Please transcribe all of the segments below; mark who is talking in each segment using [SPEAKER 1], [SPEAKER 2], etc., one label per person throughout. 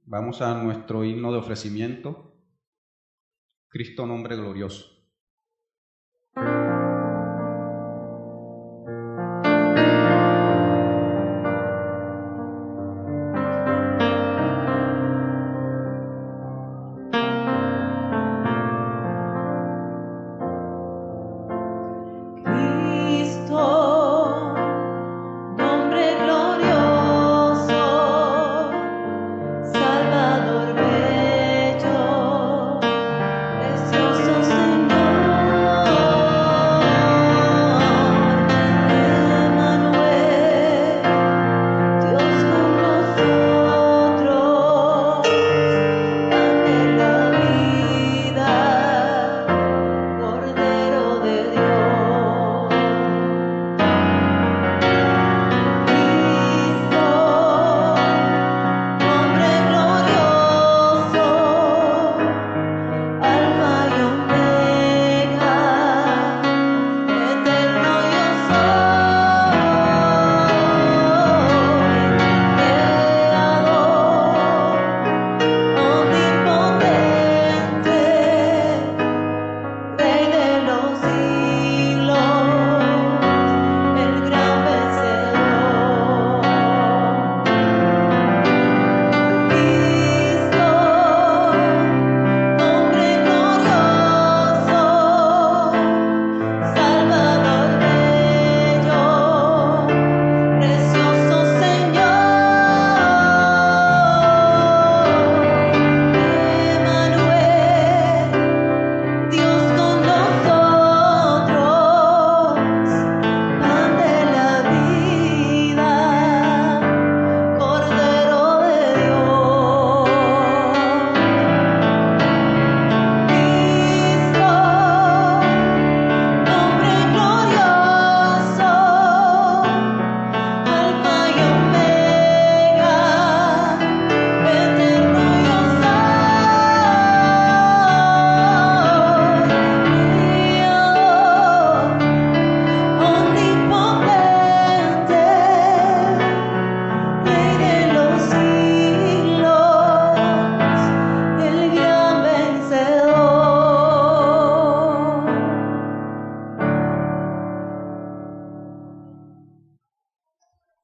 [SPEAKER 1] Vamos a nuestro himno de ofrecimiento, Cristo nombre glorioso.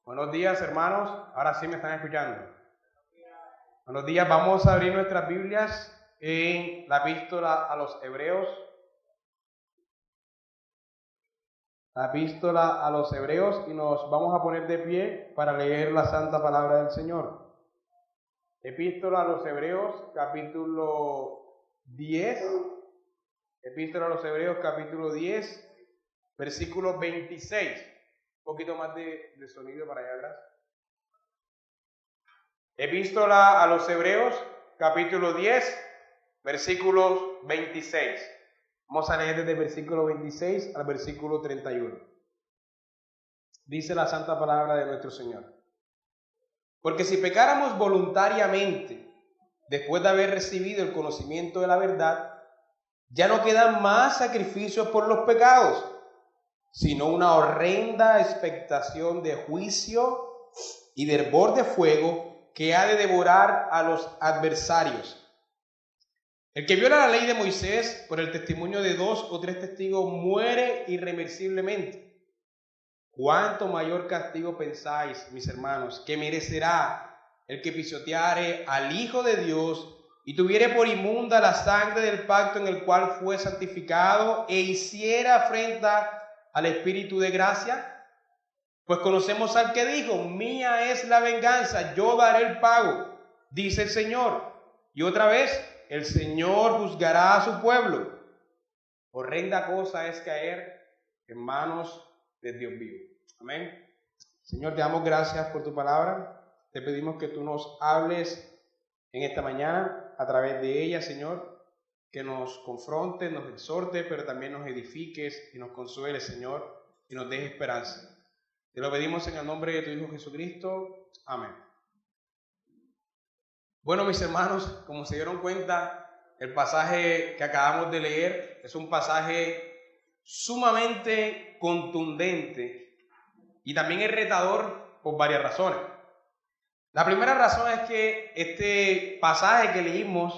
[SPEAKER 2] Buenos días, hermanos. Ahora sí me están escuchando. Buenos días. Vamos a abrir nuestras Biblias en la epístola a los Hebreos. La epístola a los Hebreos, y nos vamos a poner de pie para leer la santa palabra del Señor. Epístola a los Hebreos, capítulo 10. Epístola a los Hebreos, capítulo 10, versículo 26. Un poquito más de sonido para allá atrás. Epístola a los Hebreos, capítulo 10, versículos 26. Vamos a leer desde el versículo 26 al versículo 31. Dice la santa palabra de nuestro Señor. Porque si pecáramos voluntariamente, después de haber recibido el conocimiento de la verdad, ya no quedan más sacrificios por los pecados, sino una horrenda expectación de juicio y de hervor de fuego que ha de devorar a los adversarios. El que viola la ley de Moisés por el testimonio de 2 o 3 testigos muere irremisiblemente. ¿Cuánto mayor castigo pensáis, mis hermanos, que merecerá el que pisoteare al Hijo de Dios y tuviere por inmunda la sangre del pacto en el cual fue santificado e hiciera afrenta al Espíritu de gracia? Pues conocemos al que dijo: mía es la venganza, yo daré el pago, dice el Señor. Y otra vez, el Señor juzgará a su pueblo. Horrenda cosa es caer en manos de Dios vivo. Amén. Señor, te damos gracias por tu palabra. Te pedimos que tú nos hables en esta mañana a través de ella, Señor, que nos confrontes, nos exhortes, pero también nos edifiques y nos consueles, Señor, y nos dejes esperanza. Te lo pedimos en el nombre de tu Hijo Jesucristo. Amén. Bueno, mis hermanos, como se dieron cuenta, el pasaje que acabamos de leer es un pasaje sumamente contundente y también es retador por varias razones. La primera razón es que este pasaje que leímos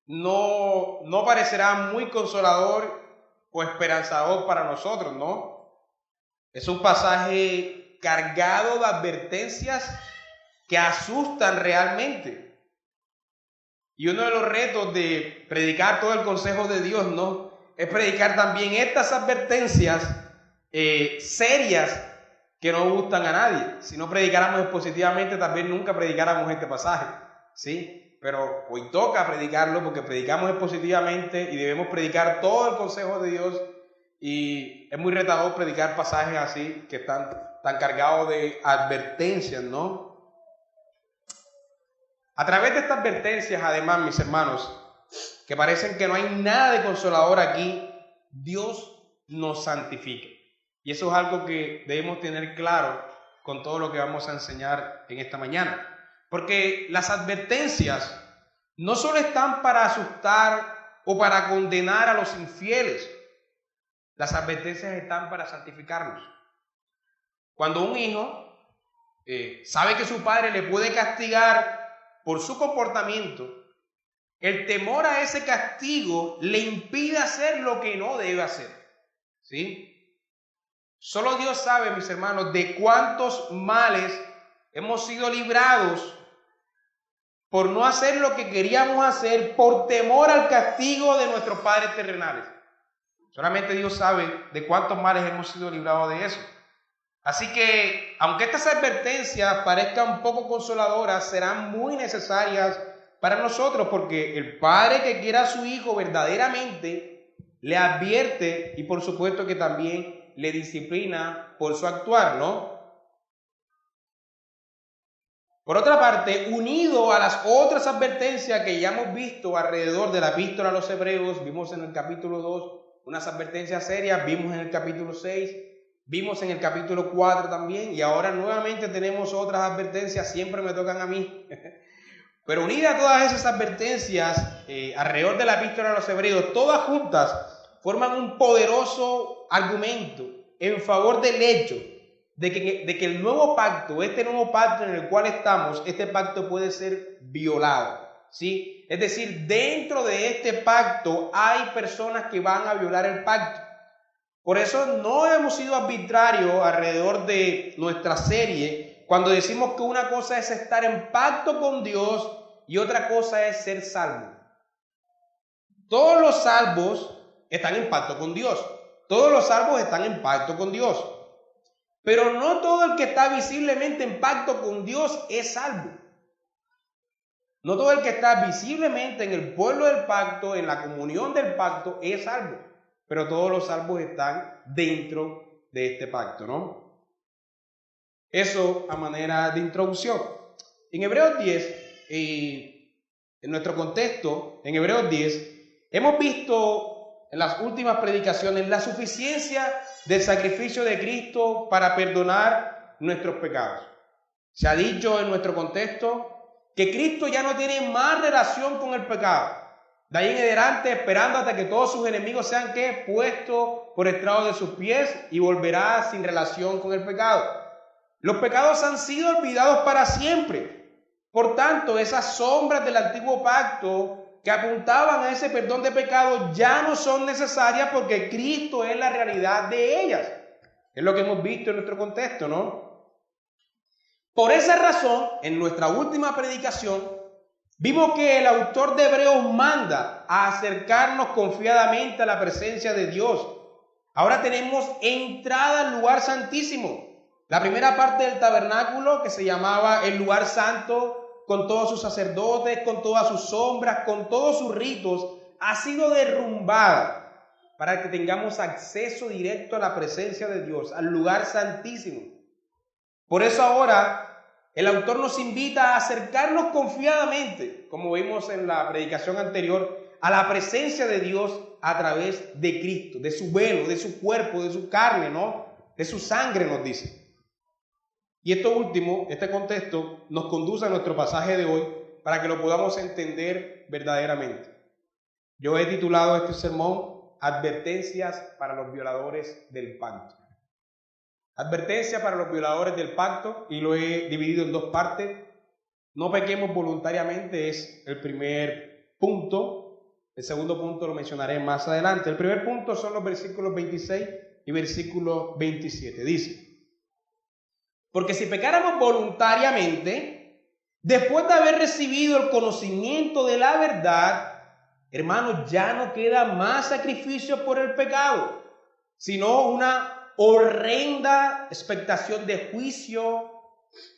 [SPEAKER 2] no parecerá muy consolador o esperanzador para nosotros, ¿no? Es un pasaje cargado de advertencias que asustan realmente. Y uno de los retos de predicar todo el consejo de Dios, ¿no?, es predicar también estas advertencias serias que no gustan a nadie. Si no predicáramos positivamente, también nunca predicáramos este pasaje, ¿sí? Pero hoy toca predicarlo porque predicamos positivamente y debemos predicar todo el consejo de Dios, y es muy retador predicar pasajes así que están tan cargados de advertencias, ¿no? A través de estas advertencias, además, mis hermanos, que parecen que no hay nada de consolador aquí, Dios nos santifica. Y eso es algo que debemos tener claro con todo lo que vamos a enseñar en esta mañana. Porque las advertencias no solo están para asustar o para condenar a los infieles. Las advertencias están para santificarnos. Cuando un hijo sabe que su padre le puede castigar por su comportamiento, el temor a ese castigo le impide hacer lo que no debe hacer, ¿sí? Solo Dios sabe, mis hermanos, de cuántos males hemos sido librados por no hacer lo que queríamos hacer por temor al castigo de nuestros padres terrenales. Solamente Dios sabe de cuántos males hemos sido librados de eso. Así que, aunque estas advertencias parezcan poco consoladoras, serán muy necesarias para nosotros, porque el padre que quiera a su hijo verdaderamente le advierte y por supuesto que también le disciplina por su actuar, ¿no? Por otra parte, unido a las otras advertencias que ya hemos visto alrededor de la epístola a los Hebreos, vimos en el capítulo 2 unas advertencias serias, vimos en el capítulo 6, vimos en el capítulo 4 también, y ahora nuevamente tenemos otras advertencias, siempre me tocan a mí. Pero unidas a todas esas advertencias alrededor de la epístola a los Hebreos, todas juntas forman un poderoso argumento en favor del hecho de que el nuevo pacto, este nuevo pacto en el cual estamos, este pacto puede ser violado, ¿sí? Es decir, dentro de este pacto hay personas que van a violar el pacto. Por eso no hemos sido arbitrarios alrededor de nuestra serie cuando decimos que una cosa es estar en pacto con Dios y otra cosa es ser salvo. Todos los salvos están en pacto con Dios. Todos los salvos están en pacto con Dios. Pero no todo el que está visiblemente en pacto con Dios es salvo. No todo el que está visiblemente en el pueblo del pacto, en la comunión del pacto, es salvo. Pero todos los salvos están dentro de este pacto, ¿no? Eso a manera de introducción. En Hebreos 10, en nuestro contexto, en Hebreos 10, hemos visto en las últimas predicaciones la suficiencia del sacrificio de Cristo para perdonar nuestros pecados. Se ha dicho en nuestro contexto que Cristo ya no tiene más relación con el pecado. De ahí en adelante, esperando hasta que todos sus enemigos sean puestos por estrado de sus pies, y volverá sin relación con el pecado. Los pecados han sido olvidados para siempre. Por tanto, esas sombras del antiguo pacto que apuntaban a ese perdón de pecados ya no son necesarias, porque Cristo es la realidad de ellas. Es lo que hemos visto en nuestro contexto, ¿no? Por esa razón, en nuestra última predicación, vimos que el autor de Hebreos manda a acercarnos confiadamente a la presencia de Dios. Ahora tenemos entrada al lugar santísimo. La primera parte del tabernáculo, que se llamaba el lugar santo, con todos sus sacerdotes, con todas sus sombras, con todos sus ritos, ha sido derrumbada para que tengamos acceso directo a la presencia de Dios, al lugar santísimo. Por eso ahora el autor nos invita a acercarnos confiadamente, como vimos en la predicación anterior, a la presencia de Dios a través de Cristo, de su velo, de su cuerpo, de su carne, ¿no? De su sangre, nos dice. Y esto último, este contexto, nos conduce a nuestro pasaje de hoy para que lo podamos entender verdaderamente. Yo he titulado este sermón Advertencias para los violadores del pacto. Advertencia para los violadores del pacto, y lo he dividido en dos partes. No pequemos voluntariamente es el primer punto. El segundo punto lo mencionaré más adelante. El primer punto son los versículos 26 y versículo 27. Dice: porque si pecáramos voluntariamente, después de haber recibido el conocimiento de la verdad, hermanos, ya no queda más sacrificio por el pecado, sino una horrenda expectación de juicio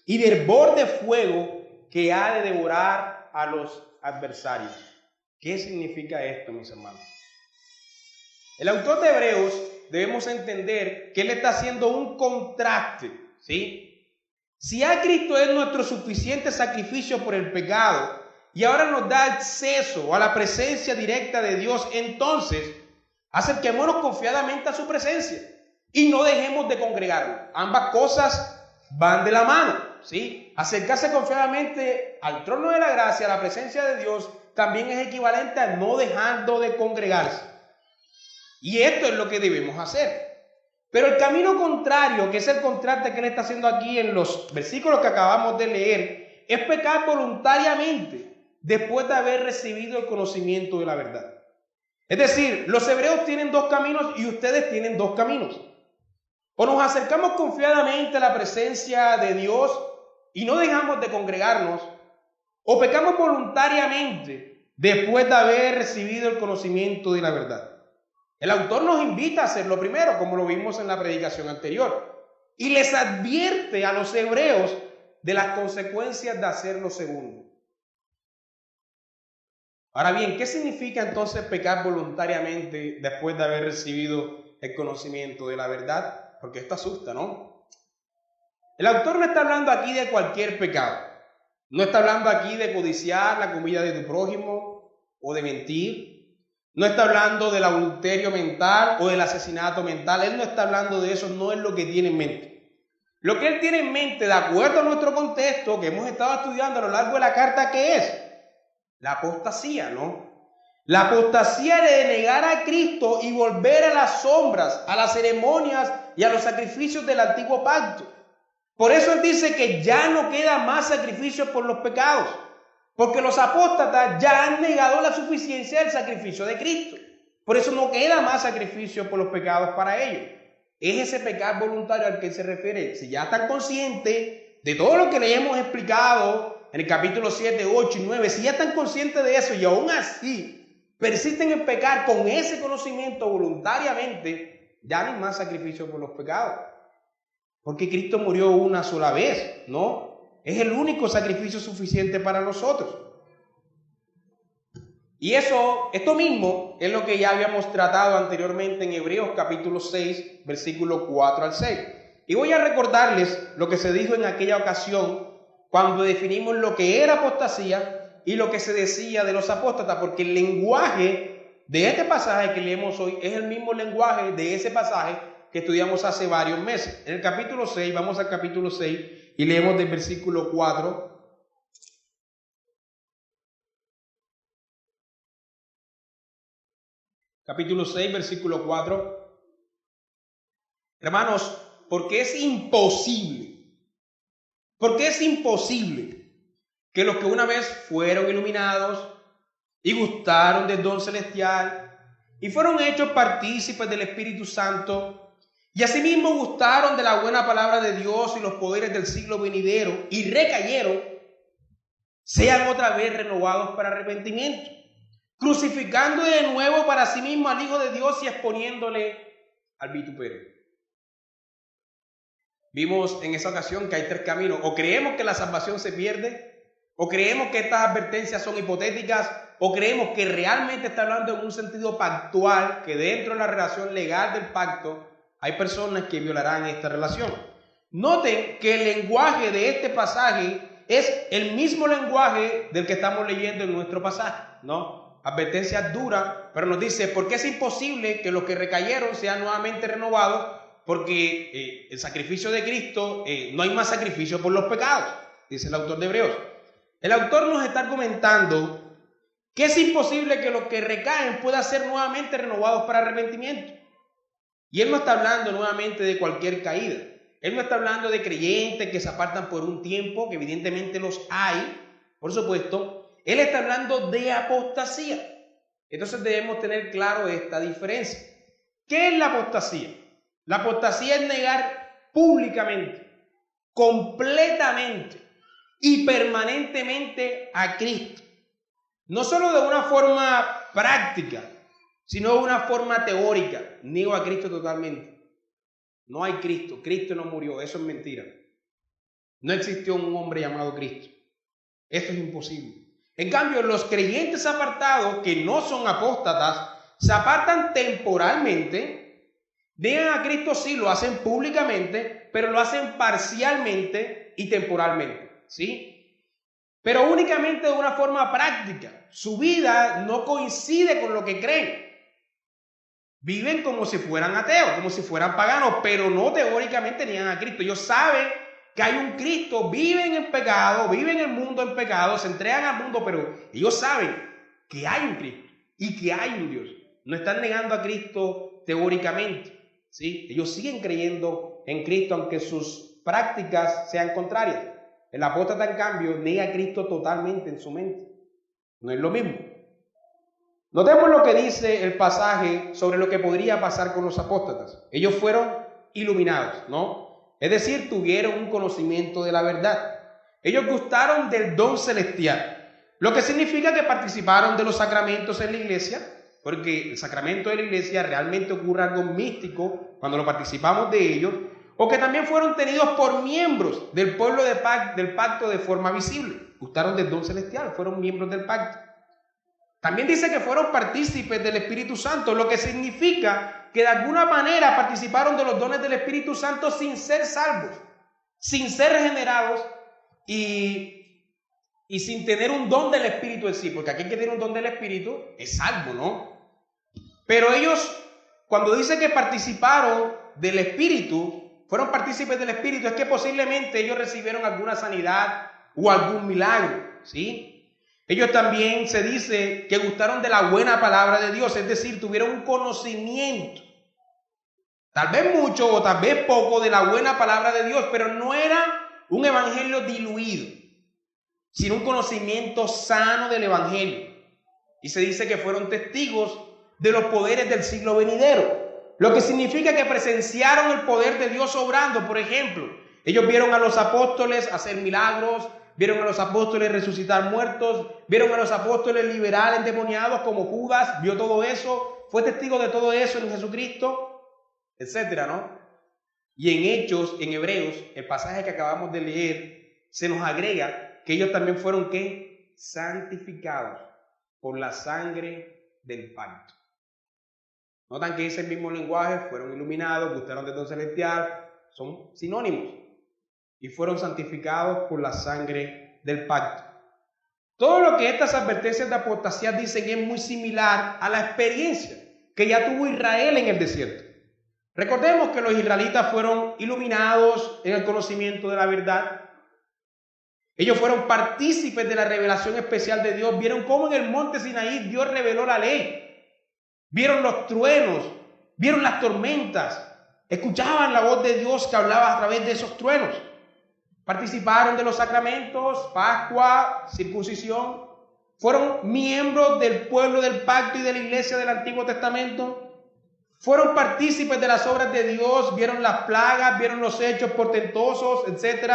[SPEAKER 2] y de hervor de fuego que ha de devorar a los adversarios. ¿Qué significa esto, mis hermanos? El autor de Hebreos debemos entender que él está haciendo un contraste, ¿sí? Si ya Cristo es nuestro suficiente sacrificio por el pecado y ahora nos da acceso a la presencia directa de Dios, entonces acerquémonos confiadamente a su presencia y no dejemos de congregarnos. Ambas cosas van de la mano, ¿sí? Acercarse confiadamente al trono de la gracia, a la presencia de Dios, también es equivalente a no dejando de congregarse. Y esto es lo que debemos hacer. Pero el camino contrario, que es el contraste que él está haciendo aquí en los versículos que acabamos de leer, es pecar voluntariamente después de haber recibido el conocimiento de la verdad. Es decir, los hebreos tienen dos caminos y ustedes tienen dos caminos. O nos acercamos confiadamente a la presencia de Dios y no dejamos de congregarnos, o pecamos voluntariamente después de haber recibido el conocimiento de la verdad. El autor nos invita a hacer lo primero, como lo vimos en la predicación anterior, y les advierte a los hebreos de las consecuencias de hacer lo segundo. Ahora bien, ¿qué significa entonces pecar voluntariamente después de haber recibido el conocimiento de la verdad? Porque esto asusta, ¿no? El autor no está hablando aquí de cualquier pecado. No está hablando aquí de codiciar la comida de tu prójimo o de mentir. No está hablando del adulterio mental o del asesinato mental. Él no está hablando de eso, no es lo que tiene en mente. Lo que él tiene en mente, de acuerdo a nuestro contexto que hemos estado estudiando a lo largo de la carta, ¿qué es? La apostasía, ¿no? La apostasía de negar a Cristo y volver a las sombras, a las ceremonias y a los sacrificios del antiguo pacto. Por eso él dice que ya no queda más sacrificio por los pecados, porque los apóstatas ya han negado la suficiencia del sacrificio de Cristo. Por eso no queda más sacrificio por los pecados para ellos. Es ese pecado voluntario al que se refiere. Si ya están conscientes de todo lo que le hemos explicado en el capítulo 7, 8 y 9, si ya están conscientes de eso y aún así persisten en pecar con ese conocimiento voluntariamente, ya no hay más sacrificio por los pecados. Porque Cristo murió una sola vez, ¿no? Es el único sacrificio suficiente para nosotros. Y esto mismo es lo que ya habíamos tratado anteriormente en Hebreos capítulo 6, versículo 4 al 6. Y voy a recordarles lo que se dijo en aquella ocasión cuando definimos lo que era apostasía y lo que se decía de los apóstatas, porque el lenguaje de este pasaje que leemos hoy es el mismo lenguaje de ese pasaje que estudiamos hace varios meses. En el capítulo 6, vamos al capítulo 6 y leemos del versículo 4. Capítulo 6, versículo 4. Hermanos, porque es imposible que los que una vez fueron iluminados y gustaron del don celestial y fueron hechos partícipes del Espíritu Santo y asimismo gustaron de la buena palabra de Dios y los poderes del siglo venidero y recayeron, sean otra vez renovados para arrepentimiento, crucificando de nuevo para sí mismo al Hijo de Dios y exponiéndole al vituperio. Vimos en esa ocasión que hay tres caminos: o creemos que la salvación se pierde, o creemos que estas advertencias son hipotéticas, o creemos que realmente está hablando en un sentido pactual, que dentro de la relación legal del pacto hay personas que violarán esta relación. Noten que el lenguaje de este pasaje es el mismo lenguaje del que estamos leyendo en nuestro pasaje, ¿no? Advertencia dura, pero nos dice, porque es imposible que los que recayeron sean nuevamente renovados, porque el sacrificio de Cristo, no hay más sacrificio por los pecados, dice el autor de Hebreos. El autor nos está argumentando que es imposible que los que recaen puedan ser nuevamente renovados para arrepentimiento. Y él no está hablando nuevamente de cualquier caída. Él no está hablando de creyentes que se apartan por un tiempo, que evidentemente los hay, Por supuesto, él está hablando de apostasía. Entonces debemos tener claro esta diferencia. ¿Qué es la apostasía? La apostasía es negar públicamente, completamente y permanentemente a Cristo. No solo de una forma práctica, sino de una forma teórica. Niego a Cristo totalmente. No hay Cristo. Cristo no murió. Eso es mentira. No existió un hombre llamado Cristo. Esto es imposible. En cambio, los creyentes apartados, que no son apóstatas, se apartan temporalmente, niegan a Cristo, sí, lo hacen públicamente, pero lo hacen parcialmente y temporalmente, ¿sí? Pero únicamente de una forma práctica. Su vida no coincide con lo que creen. Viven como si fueran ateos, como si fueran paganos, pero no teóricamente niegan a Cristo. Ellos saben que hay un Cristo, viven en pecado, viven el mundo en pecado, se entregan al mundo, pero ellos saben que hay un Cristo y que hay un Dios. No están negando a Cristo teóricamente, ¿sí? Ellos siguen creyendo en Cristo aunque sus prácticas sean contrarias. El apóstata, en cambio, niega a Cristo totalmente en su mente. No es lo mismo. Notemos lo que dice el pasaje sobre lo que podría pasar con los apóstatas. Ellos fueron iluminados, ¿no? Es decir, tuvieron un conocimiento de la verdad. Ellos gustaron del don celestial, lo que significa que participaron de los sacramentos en la iglesia, porque el sacramento de la iglesia realmente ocurre algo místico cuando lo participamos de ellos, o que también fueron tenidos por miembros del pueblo del pacto de forma visible. Gustaron del don celestial, fueron miembros del pacto. También dice que fueron partícipes del Espíritu Santo, lo que significa que de alguna manera participaron de los dones del Espíritu Santo sin ser salvos, sin ser regenerados y sin tener un don del Espíritu en sí, porque aquel que tiene un don del Espíritu es salvo, ¿no? Pero ellos, cuando dice que participaron del Espíritu, fueron partícipes del Espíritu, es que posiblemente ellos recibieron alguna sanidad o algún milagro, ¿sí? Ellos también se dice que gustaron de la buena palabra de Dios, es decir, tuvieron un conocimiento, tal vez mucho o tal vez poco, de la buena palabra de Dios, pero no era un evangelio diluido, sino un conocimiento sano del evangelio. Y se dice que fueron testigos de los poderes del siglo venidero, lo que significa que presenciaron el poder de Dios obrando. Por ejemplo, ellos vieron a los apóstoles hacer milagros, vieron a los apóstoles resucitar muertos, vieron a los apóstoles liberar endemoniados como Judas, vio todo eso, fue testigo de todo eso en Jesucristo, etcétera, ¿no? Y en Hechos, en Hebreos, el pasaje que acabamos de leer, se nos agrega que ellos también fueron, ¿qué? Santificados por la sangre del pacto. Notan que dice el mismo lenguaje, fueron iluminados, gustaron del don celestial, son sinónimos. Y fueron santificados por la sangre del pacto. Todo lo que estas advertencias de apostasía dicen es muy similar a la experiencia que ya tuvo Israel en el desierto. Recordemos que los israelitas fueron iluminados en el conocimiento de la verdad. Ellos fueron partícipes de la revelación especial de Dios. Vieron cómo en el monte Sinaí Dios reveló la ley. Vieron los truenos, vieron las tormentas, escuchaban la voz de Dios que hablaba a través de esos truenos. Participaron de los sacramentos, Pascua, circuncisión, fueron miembros del pueblo del pacto y de la iglesia del Antiguo Testamento, fueron partícipes de las obras de Dios, vieron las plagas, vieron los hechos portentosos, etc.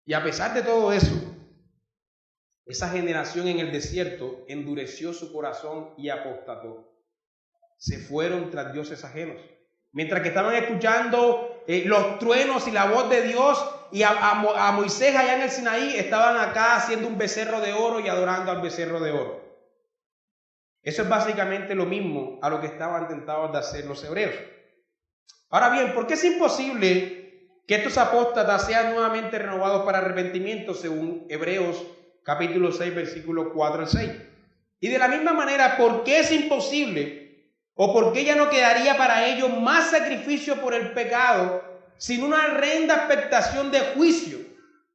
[SPEAKER 2] Y a pesar de todo eso, esa generación en el desierto endureció su corazón y apostató. Se fueron tras dioses ajenos. Mientras que estaban escuchando los truenos y la voz de Dios, y a Moisés allá en el Sinaí, estaban acá haciendo un becerro de oro y adorando al becerro de oro. Eso es básicamente lo mismo a lo que estaban tentados de hacer los hebreos. Ahora bien, ¿por qué es imposible que estos apóstatas sean nuevamente renovados para arrepentimiento según Hebreos capítulo 6, versículos 4 al 6? Y de la misma manera, ¿por qué es imposible o por qué ya no quedaría para ellos más sacrificio por el pecado sin una horrenda expectación de juicio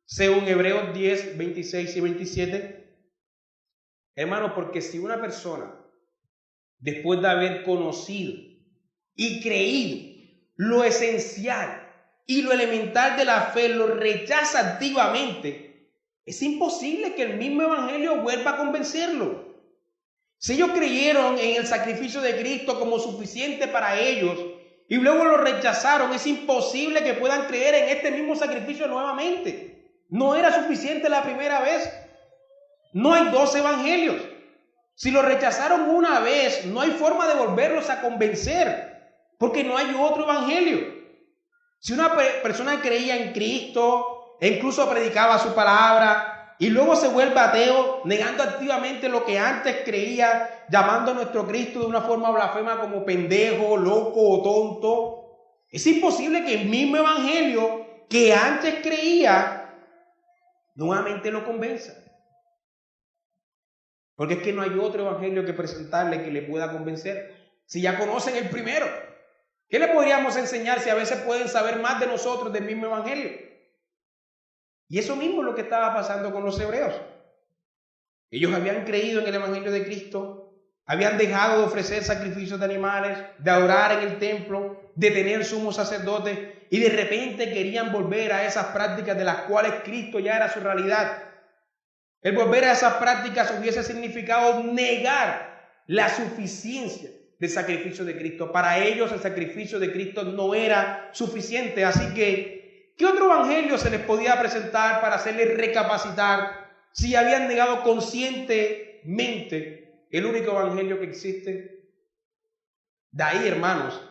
[SPEAKER 2] según Hebreos 10, 26 y 27? Hermanos, porque si una persona, después de haber conocido y creído lo esencial y lo elemental de la fe, lo rechaza activamente, Es imposible que el mismo evangelio vuelva a convencerlo. Si ellos creyeron en el sacrificio de Cristo como suficiente para ellos y luego lo rechazaron, es imposible que puedan creer en este mismo sacrificio nuevamente. No era suficiente la primera vez. No hay dos evangelios. Si lo rechazaron una vez, no hay forma de volverlos a convencer, porque no hay otro evangelio. Si una persona creía en Cristo e incluso predicaba su palabra y luego se vuelve ateo, negando activamente lo que antes creía, llamando a nuestro Cristo de una forma blasfema como pendejo, loco o tonto, es imposible que el mismo evangelio que antes creía nuevamente lo convenza. Porque es que no hay otro evangelio que presentarle que le pueda convencer. Si ya conocen el primero, ¿qué le podríamos enseñar si a veces pueden saber más de nosotros del mismo evangelio? Y eso mismo es lo que estaba pasando con los hebreos. Ellos habían creído en el evangelio de Cristo, habían dejado de ofrecer sacrificios de animales, de adorar en el templo, de tener sumos sacerdotes, y de repente querían volver a esas prácticas de las cuales Cristo ya era su realidad. El volver a esas prácticas hubiese significado negar la suficiencia del sacrificio de Cristo. Para ellos el sacrificio de Cristo no era suficiente. Así que, ¿qué otro evangelio se les podía presentar para hacerles recapacitar si habían negado conscientemente el único evangelio que existe? De ahí, hermanos,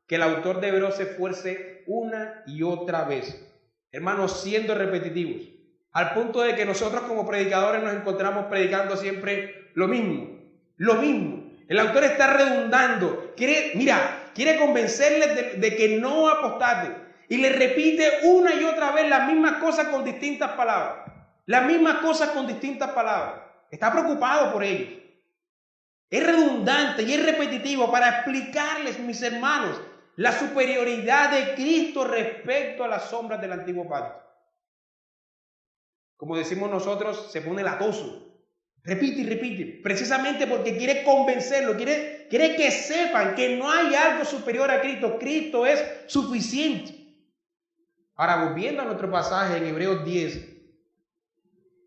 [SPEAKER 2] que el autor de Hebreos se esfuerce una y otra vez, hermanos, siendo repetitivos, al punto de que nosotros como predicadores nos encontramos predicando siempre lo mismo. El autor está redundando, quiere convencerles de que no apostaten, y le repite una y otra vez las mismas cosas con distintas palabras. Está preocupado por ellos. Es redundante y es repetitivo para explicarles, mis hermanos, la superioridad de Cristo respecto a las sombras del antiguo pacto. Como decimos nosotros, se pone latoso. Repite y repite, precisamente porque quiere convencerlo, quiere que sepan que no hay algo superior a Cristo. Cristo es suficiente. Ahora, volviendo a nuestro pasaje en Hebreos 10,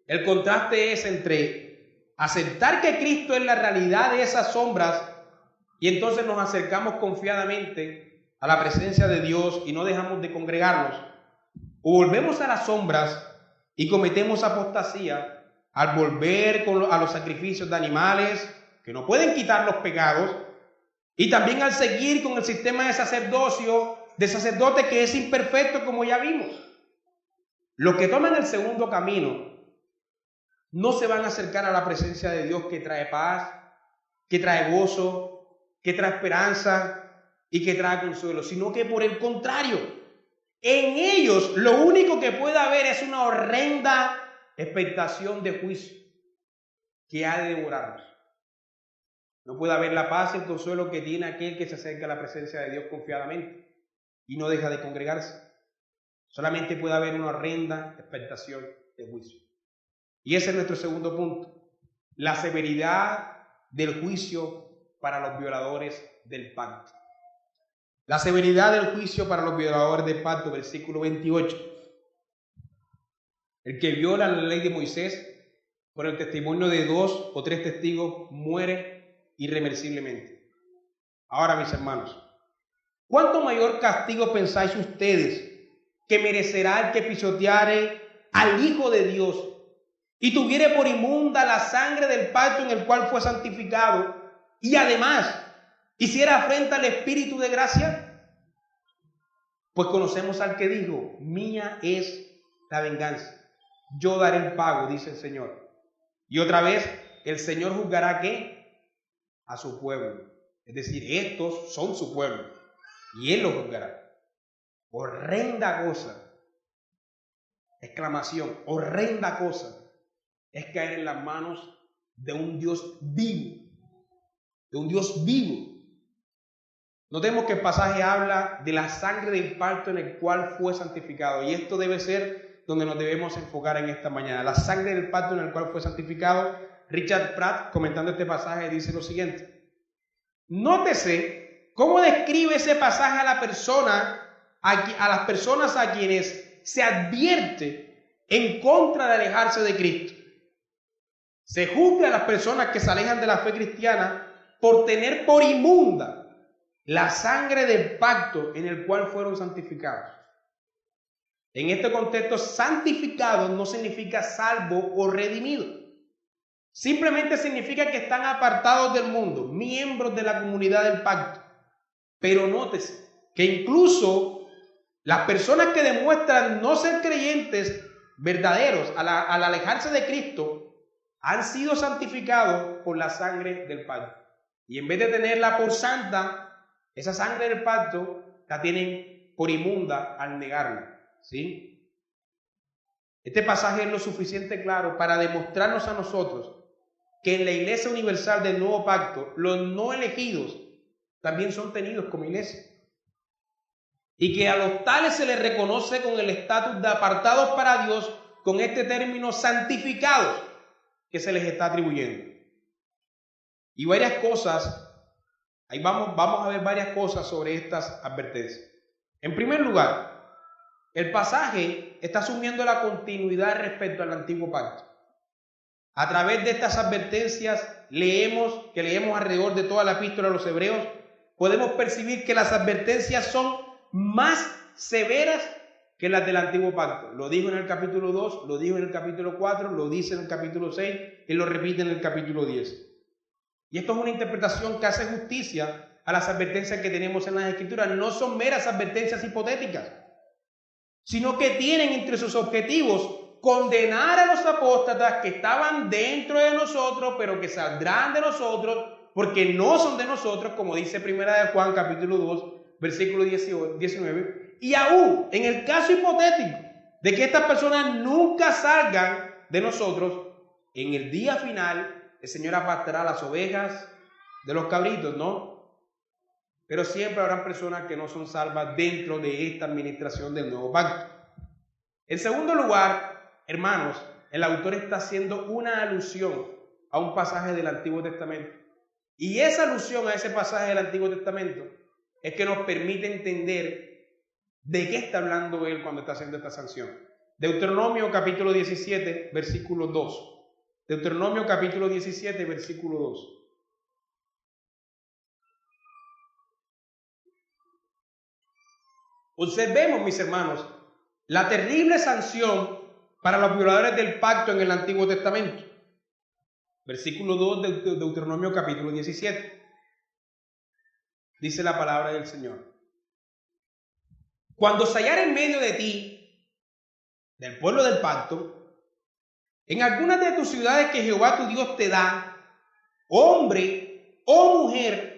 [SPEAKER 2] el contraste es entre aceptar que Cristo es la realidad de esas sombras y entonces nos acercamos confiadamente a la presencia de Dios y no dejamos de congregarnos, o volvemos a las sombras y cometemos apostasía al volver a los sacrificios de animales que no pueden quitar los pecados, y también al seguir con el sistema de sacerdocio, de sacerdote que es imperfecto, como ya vimos. Los que toman el segundo camino no se van a acercar a la presencia de Dios, que trae paz, que trae gozo, que trae esperanza y que trae consuelo, sino que por el contrario, en ellos lo único que puede haber es una horrenda expectación de juicio que ha de devorarnos. No puede haber la paz y el consuelo que tiene aquel que se acerca a la presencia de Dios confiadamente y no deja de congregarse. Solamente puede haber una horrenda expectación de juicio. Y ese es nuestro segundo punto: la severidad del juicio para los violadores del pacto. La severidad del juicio para los violadores del pacto, versículo 28. El que viola la ley de Moisés por el testimonio de 2 o 3 testigos muere irreversiblemente. Ahora, mis hermanos, ¿cuánto mayor castigo pensáis ustedes que merecerá el que pisoteare al Hijo de Dios y tuviere por inmunda la sangre del pacto en el cual fue santificado, y además hiciera afrenta al Espíritu de gracia? Pues conocemos al que dijo: mía es la venganza, yo daré el pago, dice el Señor. Y otra vez, el Señor juzgará ¿qué? A su pueblo. Es decir, estos son su pueblo y Él los juzgará. Horrenda cosa, exclamación, horrenda cosa es caer en las manos de un Dios vivo, Notemos que el pasaje habla de la sangre del pacto en el cual fue santificado, y esto debe ser donde nos debemos enfocar en esta mañana. La sangre del pacto en el cual fue santificado. Richard Pratt, comentando este pasaje, dice lo siguiente: nótese cómo describe ese pasaje a las personas a quienes se advierte en contra de alejarse de Cristo. Se juzga a las personas que se alejan de la fe cristiana por tener por inmunda la sangre del pacto en el cual fueron santificados. En este contexto, santificado no significa salvo o redimido. Simplemente significa que están apartados del mundo, miembros de la comunidad del pacto. Pero nótese que incluso las personas que demuestran no ser creyentes verdaderos al alejarse de Cristo han sido santificados por la sangre del pacto. Y en vez de tenerla por santa, esa sangre del pacto la tienen por inmunda al negarla. ¿Sí? Este pasaje es lo suficiente claro para demostrarnos a nosotros que en la Iglesia Universal del Nuevo Pacto los no elegidos también son tenidos como iglesia, y que a los tales se les reconoce con el estatus de apartados para Dios, con este término santificados que se les está atribuyendo. Y varias cosas, ahí vamos a ver varias cosas sobre estas advertencias. En primer lugar, el pasaje está asumiendo la continuidad respecto al antiguo pacto. A través de estas advertencias que leemos alrededor de toda la epístola a los Hebreos, podemos percibir que las advertencias son más severas que las del antiguo pacto. Lo dijo en el capítulo 2, lo dijo en el capítulo 4, lo dice en el capítulo 6 y lo repite en el capítulo 10. Y esto es una interpretación que hace justicia a las advertencias que tenemos en las Escrituras. No son meras advertencias hipotéticas, sino que tienen entre sus objetivos condenar a los apóstatas que estaban dentro de nosotros, pero que saldrán de nosotros, porque no son de nosotros, como dice Primera de Juan, capítulo 2, versículo 19. Y aún, en el caso hipotético de que estas personas nunca salgan de nosotros, en el día final, el Señor apartará las ovejas de los cabritos, ¿no? Pero siempre habrán personas que no son salvas dentro de esta administración del nuevo pacto. En segundo lugar, hermanos, el autor está haciendo una alusión a un pasaje del Antiguo Testamento. Y esa alusión a ese pasaje del Antiguo Testamento es que nos permite entender de qué está hablando él cuando está haciendo esta sanción. Deuteronomio capítulo 17, versículo 2. Deuteronomio capítulo 17, versículo 2. Observemos, mis hermanos, la terrible sanción para los violadores del pacto en el Antiguo Testamento. Versículo 2 de Deuteronomio capítulo 17. Dice la palabra del Señor: cuando se hallara en medio de ti, del pueblo del pacto, en algunas de tus ciudades que Jehová tu Dios te da, hombre o mujer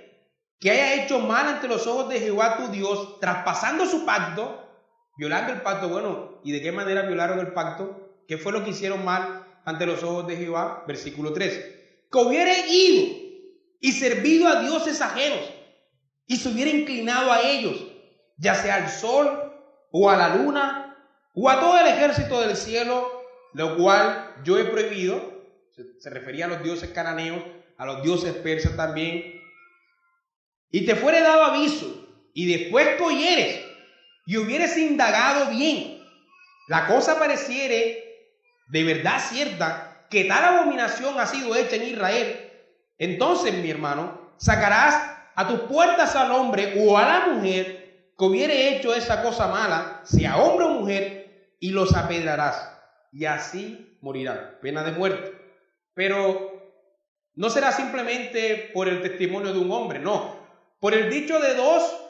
[SPEAKER 2] que haya hecho mal ante los ojos de Jehová tu Dios, traspasando su pacto, violando el pacto. Bueno, ¿y de qué manera violaron el pacto? ¿Qué fue lo que hicieron mal ante los ojos de Jehová? Versículo 3. Que hubiere ido y servido a dioses ajenos y se hubiera inclinado a ellos, ya sea al sol o a la luna o a todo el ejército del cielo, lo cual yo he prohibido. Se refería a los dioses cananeos, a los dioses persas también. Y te fuere dado aviso, y después que oyeres y hubieres indagado bien, la cosa pareciere de verdad cierta, que tal abominación ha sido hecha en Israel, entonces, mi hermano, sacarás a tus puertas al hombre o a la mujer que hubiere hecho esa cosa mala, sea hombre o mujer, y los apedrarás, y así morirán, pena de muerte. Pero no será simplemente por el testimonio de un hombre, no. Por el dicho de 2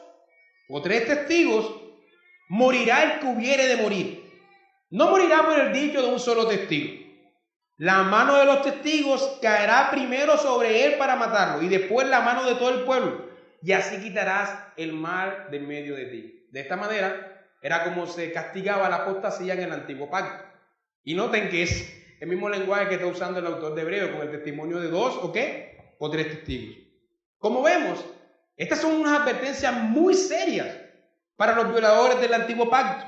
[SPEAKER 2] o 3 testigos, morirá el que hubiere de morir. No morirá por el dicho de un solo testigo. La mano de los testigos caerá primero sobre él para matarlo, y después la mano de todo el pueblo, y así quitarás el mal de en medio de ti. De esta manera era como se castigaba la apostasía en el antiguo pacto. Y noten que es el mismo lenguaje que está usando el autor de Hebreo, con el testimonio de 2 o 3 testigos. Como vemos, estas son unas advertencias muy serias para los violadores del antiguo pacto.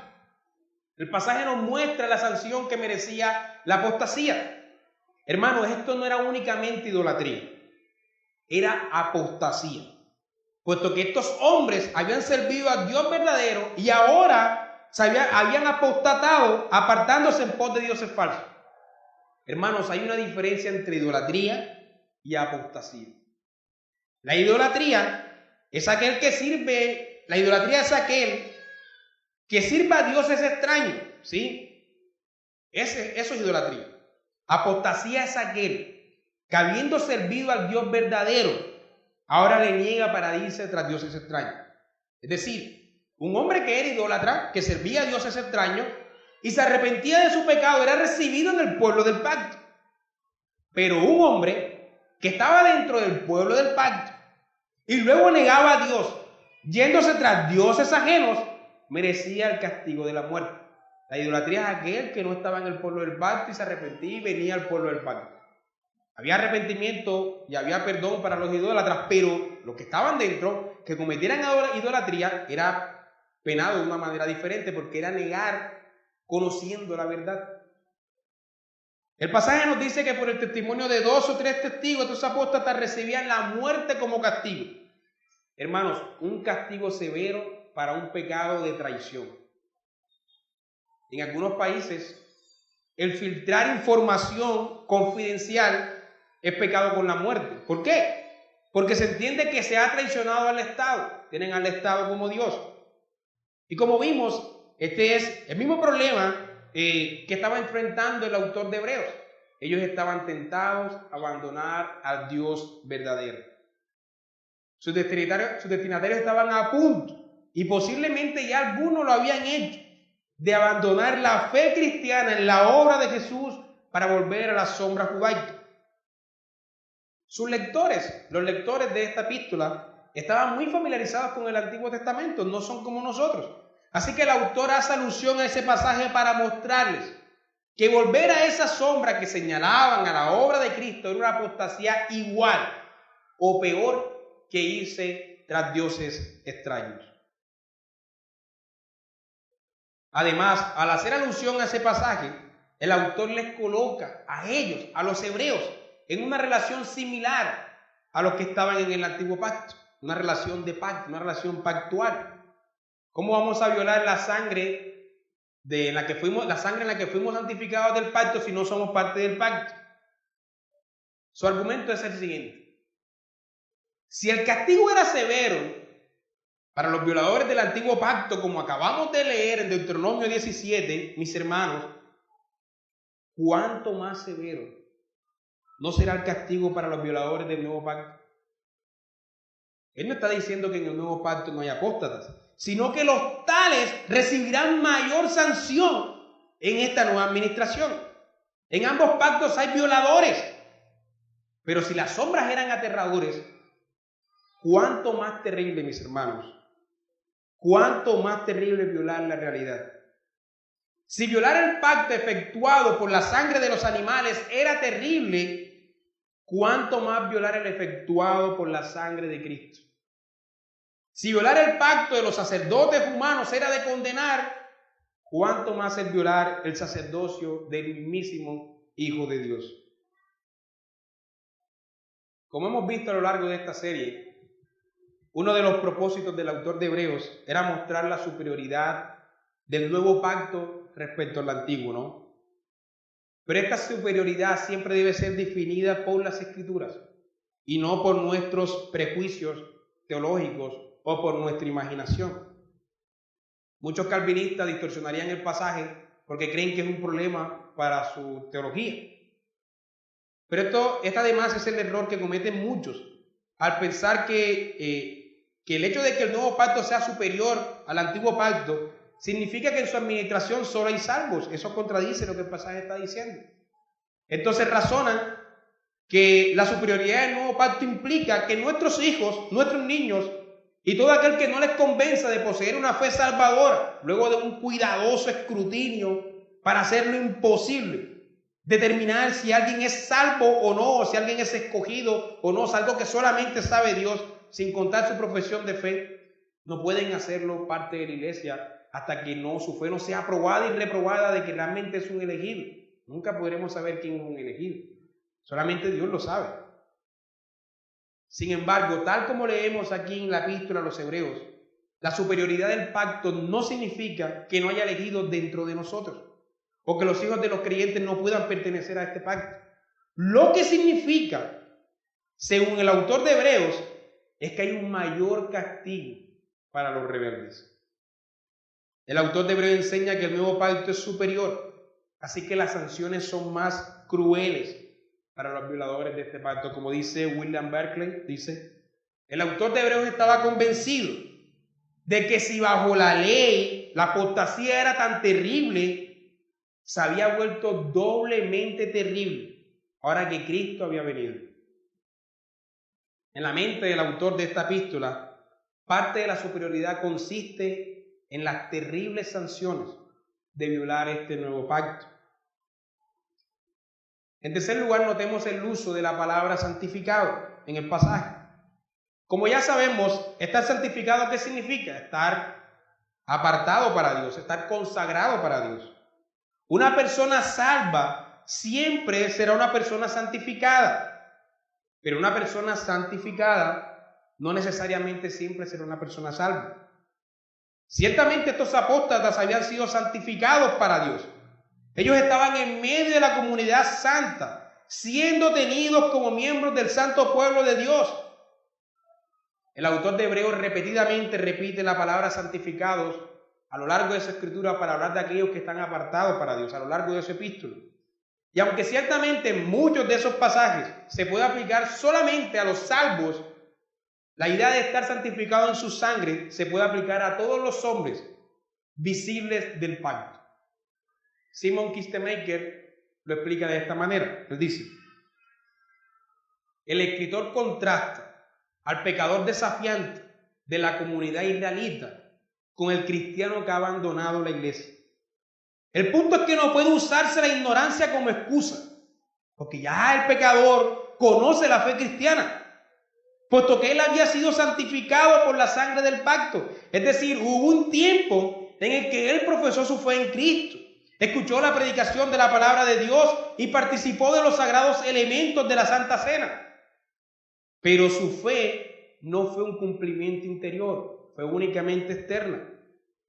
[SPEAKER 2] El pasaje nos muestra la sanción que merecía la apostasía. Hermanos, esto no era únicamente idolatría, era apostasía, puesto que estos hombres habían servido a Dios verdadero y ahora habían apostatado, apartándose en pos de dioses falsos. Hermanos, hay una diferencia entre idolatría y apostasía. La idolatría es aquel que sirve, la idolatría es aquel que sirva a dioses extraños, ¿sí? Eso es idolatría. Apostasía es aquel que, habiendo servido al Dios verdadero, ahora le niega para irse tras dioses extraños. Es decir, un hombre que era idólatra, que servía a dioses extraños y se arrepentía de su pecado, era recibido en el pueblo del pacto. Pero un hombre que estaba dentro del pueblo del pacto y luego negaba a Dios, yéndose tras dioses ajenos, merecía el castigo de la muerte. La idolatría es aquel que no estaba en el pueblo del pacto y se arrepentía y venía al pueblo del pacto. Había arrepentimiento y había perdón para los idólatras, pero los que estaban dentro, que cometieran idolatría, era penado de una manera diferente porque era negar conociendo la verdad. El pasaje nos dice que por el testimonio de 2 o 3 testigos, estos apóstatas recibían la muerte como castigo. Hermanos, un castigo severo para un pecado de traición. En algunos países, el filtrar información confidencial es pecado con la muerte. ¿Por qué? Porque se entiende que se ha traicionado al Estado. Tienen al Estado como Dios. Y como vimos, este es el mismo problema que estaba enfrentando el autor de Hebreos. Ellos estaban tentados a abandonar al Dios verdadero. Sus destinatarios estaban a punto, y posiblemente ya algunos lo habían hecho, de abandonar la fe cristiana en la obra de Jesús para volver a la sombra judaica. Sus lectores, los lectores de esta epístola, estaban muy familiarizados con el Antiguo Testamento, no son como nosotros. Así que el autor hace alusión a ese pasaje para mostrarles que volver a esa sombra que señalaban a la obra de Cristo era una apostasía igual o peor que irse tras dioses extraños. Además, al hacer alusión a ese pasaje, el autor les coloca a ellos, a los hebreos, en una relación similar a los que estaban en el antiguo pacto, una relación de pacto, una relación pactual. ¿Cómo vamos a violar la sangre en la que fuimos santificados del pacto si no somos parte del pacto? Su argumento es el siguiente: si el castigo era severo para los violadores del antiguo pacto, como acabamos de leer en Deuteronomio 17, mis hermanos, ¿cuánto más severo no será el castigo para los violadores del nuevo pacto? Él no está diciendo que en el nuevo pacto no hay apóstatas, sino que los tales recibirán mayor sanción en esta nueva administración. En ambos pactos hay violadores, pero si las sombras eran aterradores, ¿cuánto más terrible, mis hermanos? ¿Cuánto más terrible violar la realidad? Si violar el pacto efectuado por la sangre de los animales era terrible, ¿cuánto más violar el efectuado por la sangre de Cristo? Si violar el pacto de los sacerdotes humanos era de condenar, ¿cuánto más el violar el sacerdocio del mismísimo Hijo de Dios? Como hemos visto a lo largo de esta serie, uno de los propósitos del autor de Hebreos era mostrar la superioridad del nuevo pacto respecto al antiguo, ¿no? Pero esta superioridad siempre debe ser definida por las Escrituras y no por nuestros prejuicios teológicos o por nuestra imaginación. Muchos calvinistas distorsionarían el pasaje porque creen que es un problema para su teología. Pero este además es el error que cometen muchos al pensar que el hecho de que el nuevo pacto sea superior al antiguo pacto significa que en su administración solo hay salvos. Eso contradice lo que el pasaje está diciendo. Entonces razonan que la superioridad del nuevo pacto implica que nuestros hijos, nuestros niños y todo aquel que no les convenza de poseer una fe salvadora, luego de un cuidadoso escrutinio para hacer lo imposible, determinar si alguien es salvo o no, si alguien es escogido o no, es algo que solamente sabe Dios, sin contar su profesión de fe, no pueden hacerlo parte de la iglesia hasta que su fe no sea aprobada y reprobada de que realmente es un elegido. Nunca podremos saber quién es un elegido, solamente Dios lo sabe. Sin embargo, tal como leemos aquí en la epístola a los Hebreos, La superioridad del pacto no significa que no haya elegidos dentro de nosotros o que los hijos de los creyentes no puedan pertenecer a este pacto. Lo que significa, según el autor de Hebreos, es que hay un mayor castigo para los rebeldes. El autor de Hebreos enseña que el nuevo pacto es superior, así que las sanciones son más crueles para los violadores de este pacto. Como dice William Berkeley, el autor de Hebreos estaba convencido de que si bajo la ley la apostasía era tan terrible, se había vuelto doblemente terrible ahora que Cristo había venido. En la mente del autor de esta epístola, parte de la superioridad consiste en las terribles sanciones de violar este nuevo pacto. En tercer lugar, notemos el uso de la palabra santificado en el pasaje. Como ya sabemos, estar santificado, ¿qué significa? Estar apartado para Dios, estar consagrado para Dios. Una persona salva siempre será una persona santificada, pero una persona santificada no necesariamente siempre será una persona salva. Ciertamente estos apóstatas habían sido santificados para Dios. Ellos estaban en medio de la comunidad santa, siendo tenidos como miembros del santo pueblo de Dios. El autor de Hebreos repetidamente repite la palabra santificados a lo largo de su escritura para hablar de aquellos que están apartados para Dios, a lo largo de su epístola. Y aunque ciertamente muchos de esos pasajes se puede aplicar solamente a los salvos, la idea de estar santificado en su sangre se puede aplicar a todos los hombres visibles del pacto. Simon Kistemaker lo explica de esta manera. Él dice: el escritor contrasta al pecador desafiante de la comunidad israelita con el cristiano que ha abandonado la iglesia. El punto es que no puede usarse la ignorancia como excusa, porque ya el pecador conoce la fe cristiana, puesto que él había sido santificado por la sangre del pacto. Es decir, hubo un tiempo en el que él profesó su fe en Cristo, escuchó la predicación de la palabra de Dios y participó de los sagrados elementos de la Santa Cena. Pero su fe no fue un cumplimiento interior, fue únicamente externa.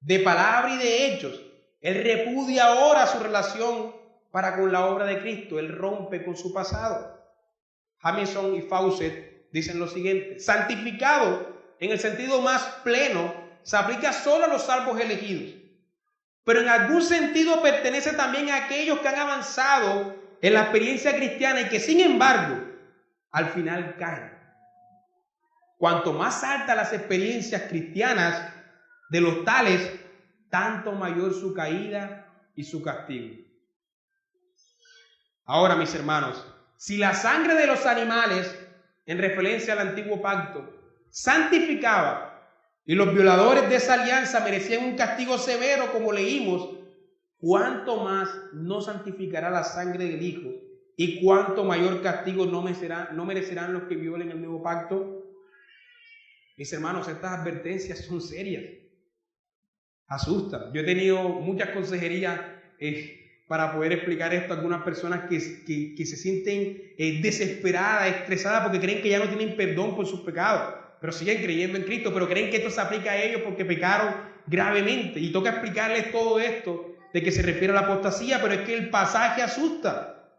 [SPEAKER 2] De palabra y de hechos, él repudia ahora su relación para con la obra de Cristo, él rompe con su pasado. Jamison y Fawcett dicen lo siguiente: santificado en el sentido más pleno se aplica solo a los salvos elegidos, pero en algún sentido pertenece también a aquellos que han avanzado en la experiencia cristiana y que sin embargo al final caen. Cuanto más altas las experiencias cristianas de los tales, tanto mayor su caída y su castigo. Ahora, mis hermanos, si la sangre de los animales, en referencia al antiguo pacto, santificaba y los violadores de esa alianza merecían un castigo severo, como leímos, ¿cuánto más no santificará la sangre del Hijo? ¿Y cuánto mayor castigo no merecerán los que violen el nuevo pacto? Mis hermanos, estas advertencias son serias, asustan. Yo he tenido muchas consejerías para poder explicar esto a algunas personas que se sienten desesperadas, estresadas, porque creen que ya no tienen perdón por sus pecados, pero siguen creyendo en Cristo, pero creen que esto se aplica a ellos porque pecaron gravemente. Y toca explicarles todo esto de que se refiere a la apostasía, pero es que el pasaje asusta.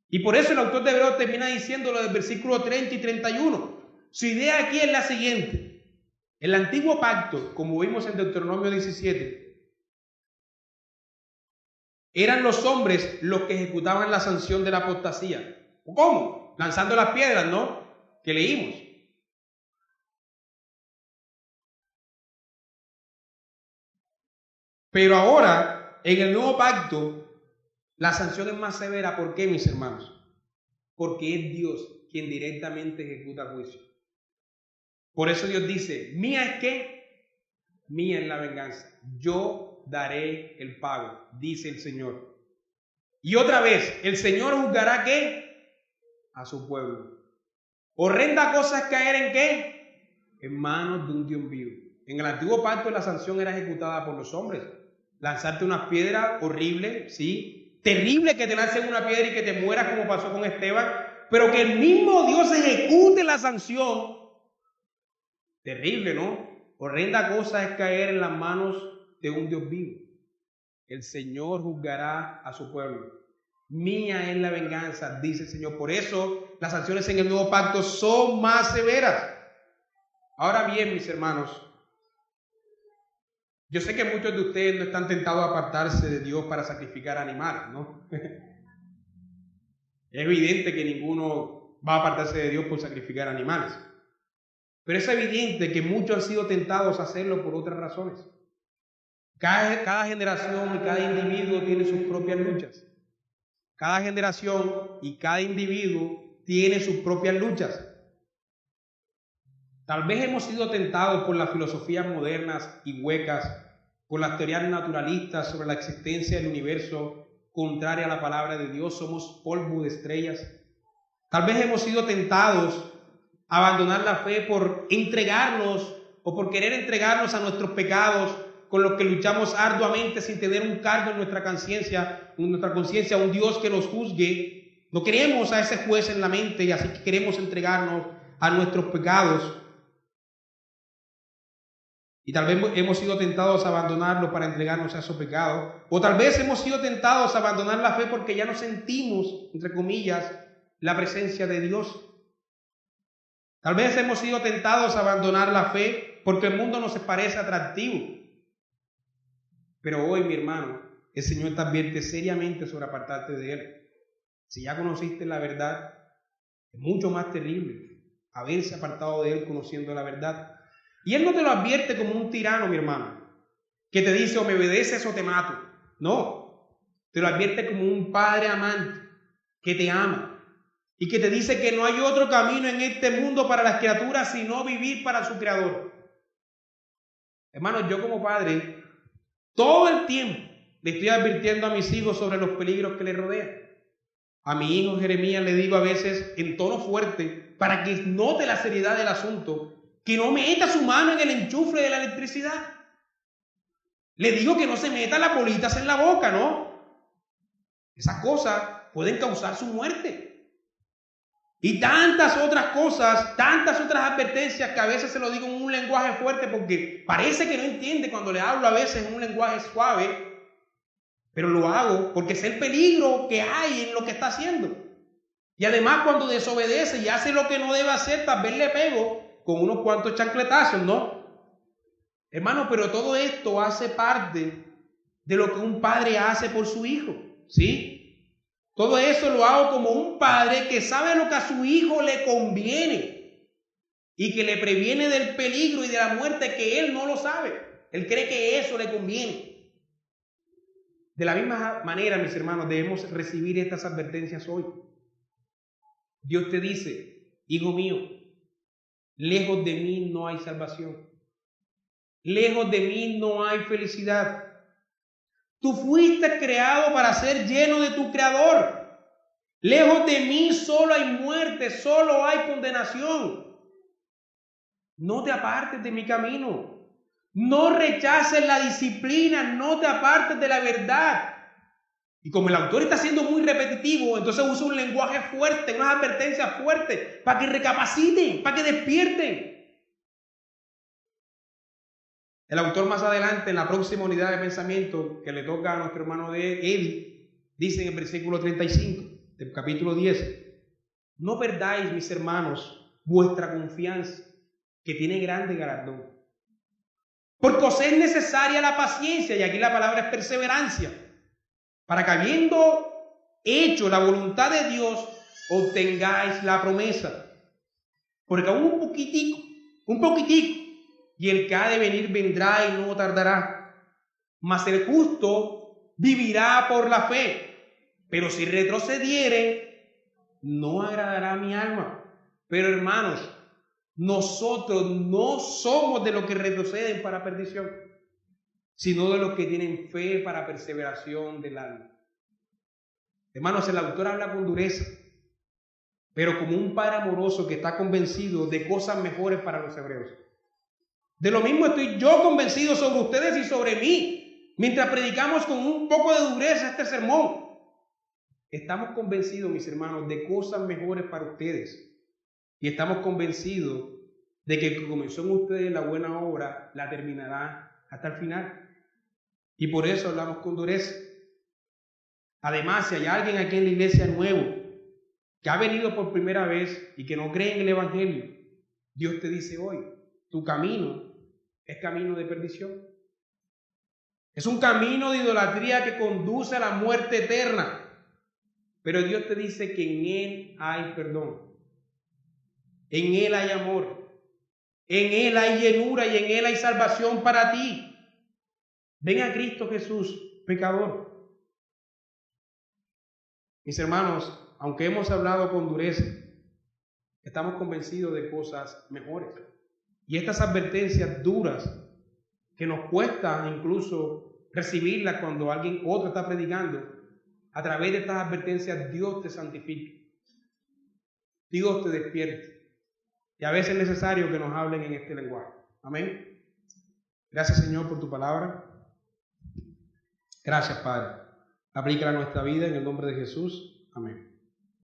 [SPEAKER 2] Y por eso el autor de Hebreos termina diciéndolo del versículo 30 y 31. Su idea aquí es la siguiente: el antiguo pacto, como vimos en Deuteronomio 17, eran los hombres los que ejecutaban la sanción de la apostasía. ¿Cómo? Lanzando las piedras, ¿no? Que leímos. Pero ahora, en el nuevo pacto, la sanción es más severa. ¿Por qué, mis hermanos? Porque es Dios quien directamente ejecuta juicio. Por eso Dios dice: mía es ¿qué? Mía es la venganza. Yo daré el pago, dice el Señor. Y otra vez, el Señor juzgará ¿qué? A su pueblo. Horrenda cosa es caer ¿en qué? En manos de un Dios vivo. En el antiguo pacto la sanción era ejecutada por los hombres. Lanzarte una piedra horrible, ¿sí? Terrible que te lancen una piedra y que te mueras como pasó con Esteban, pero que el mismo Dios ejecute la sanción. Terrible, ¿no? Horrenda cosa es caer en las manos de un Dios vivo. El Señor juzgará a su pueblo. Mía es la venganza, dice el Señor. Por eso las sanciones en el nuevo pacto son más severas. Ahora bien, mis hermanos, yo sé que muchos de ustedes no están tentados a apartarse de Dios para sacrificar animales, ¿no? Es evidente que ninguno va a apartarse de Dios por sacrificar animales. Pero es evidente que muchos han sido tentados a hacerlo por otras razones. Cada generación y cada individuo tiene sus propias luchas. Cada generación y cada individuo tiene sus propias luchas. Tal vez hemos sido tentados por las filosofías modernas y huecas, por las teorías naturalistas sobre la existencia del universo contraria a la palabra de Dios. Somos polvo de estrellas. Tal vez hemos sido tentados a abandonar la fe por entregarnos o por querer entregarnos a nuestros pecados con los que luchamos arduamente sin tener un cargo en nuestra conciencia, un Dios que nos juzgue. No queremos a ese juez en la mente y así que queremos entregarnos a nuestros pecados. Y tal vez hemos sido tentados a abandonarlo para entregarnos a esos pecados. O tal vez hemos sido tentados a abandonar la fe porque ya no sentimos, entre comillas, la presencia de Dios. Tal vez hemos sido tentados a abandonar la fe porque el mundo nos parece atractivo. Pero hoy, mi hermano, el Señor te advierte seriamente sobre apartarte de Él. Si ya conociste la verdad, es mucho más terrible haberse apartado de Él conociendo la verdad. Y Él no te lo advierte como un tirano, mi hermano, que te dice o me obedeces o te mato. No, te lo advierte como un padre amante que te ama y que te dice que no hay otro camino en este mundo para las criaturas sino vivir para su Creador. Hermanos, yo como padre, todo el tiempo le estoy advirtiendo a mis hijos sobre los peligros que les rodean. A mi hijo Jeremías le digo a veces en tono fuerte, para que note la seriedad del asunto, que no meta su mano en el enchufe de la electricidad. Le digo que no se meta las bolitas en la boca, ¿no? Esas cosas pueden causar su muerte. Y tantas otras cosas, tantas otras advertencias que a veces se lo digo en un lenguaje fuerte porque parece que no entiende cuando le hablo a veces en un lenguaje suave, pero lo hago porque sé el peligro que hay en lo que está haciendo. Y además cuando desobedece y hace lo que no debe hacer, tal vez le pego con unos cuantos chancletazos, ¿no? Hermano, pero todo esto hace parte de lo que un padre hace por su hijo, ¿sí? Todo eso lo hago como un padre que sabe lo que a su hijo le conviene y que le previene del peligro y de la muerte que él no lo sabe. Él cree que eso le conviene. De la misma manera, mis hermanos, debemos recibir estas advertencias hoy. Dios te dice, hijo mío, lejos de mí no hay salvación. Lejos de mí no hay felicidad. Tú fuiste creado para ser lleno de tu Creador. Lejos de mí solo hay muerte, solo hay condenación. No te apartes de mi camino. No rechaces la disciplina, no te apartes de la verdad. Y como el autor está siendo muy repetitivo, entonces usa un lenguaje fuerte, unas advertencias fuertes, para que recapaciten, para que despierten. El autor más adelante, en la próxima unidad de pensamiento que le toca a nuestro hermano Eddie, dice en el versículo 35 del capítulo 10, no perdáis, mis hermanos, vuestra confianza, que tiene grande galardón. Porque os es necesaria la paciencia, y aquí la palabra es perseverancia, para que habiendo hecho la voluntad de Dios, obtengáis la promesa. Porque aún un poquitico, y el que ha de venir vendrá y no tardará. Mas el justo vivirá por la fe. Pero si retrocediere, no agradará a mi alma. Pero hermanos, nosotros no somos de los que retroceden para perdición, sino de los que tienen fe para perseveración del alma. Hermanos, el autor habla con dureza, pero como un padre amoroso que está convencido de cosas mejores para los hebreos. De lo mismo estoy yo convencido sobre ustedes y sobre mí, mientras predicamos con un poco de dureza este sermón. Estamos convencidos, mis hermanos, de cosas mejores para ustedes. Y estamos convencidos de que el que comenzó en ustedes la buena obra la terminará hasta el final. Y por eso hablamos con dureza. Además, si hay alguien aquí en la iglesia nuevo que ha venido por primera vez y que no cree en el Evangelio, Dios te dice hoy, tu camino es camino de perdición. Es un camino de idolatría que conduce a la muerte eterna. Pero Dios te dice que en Él hay perdón. En Él hay amor. En Él hay llenura y en Él hay salvación para ti. Ven a Cristo Jesús, pecador. Mis hermanos, aunque hemos hablado con dureza, estamos convencidos de cosas mejores. Y estas advertencias duras que nos cuesta incluso recibirlas cuando otro está predicando, a través de estas advertencias Dios te santifica. Dios te despierte. Y a veces es necesario que nos hablen en este lenguaje. Amén. Gracias, Señor, por tu palabra. Gracias, Padre. Aplícala a nuestra vida en el nombre de Jesús. Amén.